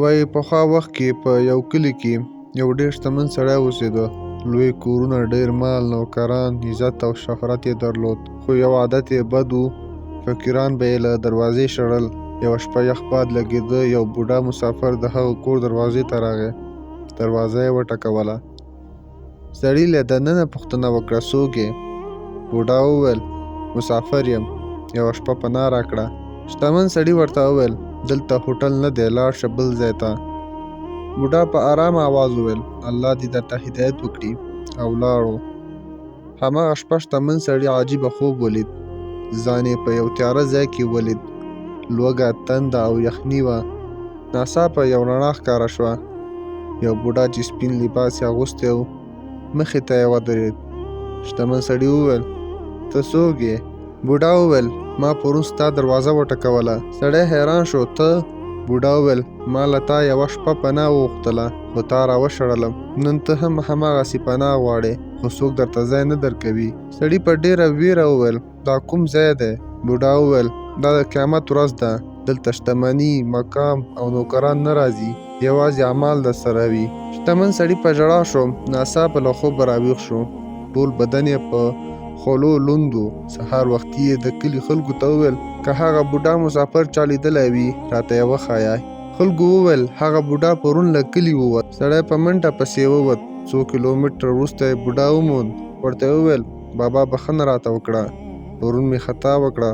وایي پخوا وخت کې په یو کلي کې یو ډېر شتمن سړی اوسېده. لوی کورونه، ډېر مال، نوکران، عزت او شهرت یې درلود. خو یو عادت یې بد و. فقیران به یې له دروازې شړل. یوه شپه یخ باد لګېده. یو بوډا مسافر د هغه کور دروازې ته راغی. دروازه یې وټکوله. سړي له دننه پوښتنه وکړه، څوک یې؟ بوډا وویل، مسافر یم، یوه شپه پناه راکړه. شتمن سړي ورته وویل، دلته هوټل نه دی، لاړ شه بل ځای ته. بوډا په ارامه آواز وویل، الله دې درته هدایت وکړي، او لاړو. هماغه شپه شتمن سړي عجیبه خوب ولید. ځان یې په یو تیاره ځای کې ولید. لوږه، تنده او یخني وه. ناڅاپه یو رڼا ښکاره شوه. یو بوډا چې سپین لباس یې اغوستی و مخې ته یې ودرېد. شتمن سړي وویل، ته څوک یې؟ بوډا وویل، ما پرون ستا دروازه وټکوله. سړی حیران شو، ته؟ بوډا وویل، ما له تا یوه شپه پناه وغوښتله، خو تا راوشړلم. نن ته هم هماغسې پناه غواړې، خو څوک درته ځای نه درکوي. سړي په ډېره ویره وویل، دا کوم ځای دی؟ بوډا وویل، دا د قیامت ورځ ده. دلته شتمني، مقام او نوکران نه راځي، یوازې اعمال درسره وي. شتمن سړي په ژړا شو. ناڅاپه له خوبه راویښ شو. ټول بدن یې په خولو لوند و. سهار وختي یې د کلي خلکو ته وویل، که هغه بوډا مسافر چا لیدلی وي راته یې وښایه. خلکو وویل، هغه بوډا پرون له کلي ووت. سړی په منډه پسې ووت. 2 کیلومتره وروسته یې بوډا وموند. ورته یې وویل، بابا بخښنه راته وکړه، پرون مې خطا وکړه،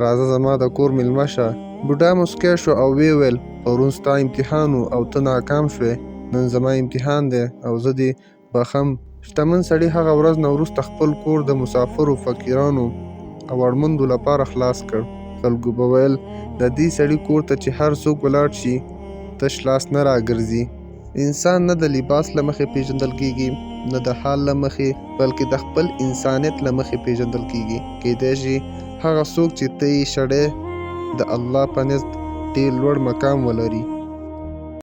راځه زما د کور میلمه شه. بوډا موسکی شو او ویې ویل، پرون ستا امتحان و او ته ناکام شوې. نن زما امتحان دی او زه دې بخښم. شتمن سړي هغه ورځ نه وروسته خپل کور د مسافرو، فقیرانو او اړمندو لپاره خلاص کړ. خلکو به ویل، د دې سړي کور ته چې هر څوک ولاړ شي تش لاس نه راګرځي. انسان نه د لباس له مخې پیژندل کیږي، نه د حال له مخې، بلکې د خپل انسانیت له مخې پیژندل کیږي. کیدای شي هغه څوک چې ته یې شړې د الله په نزد ډېر لوړ مقام ولري.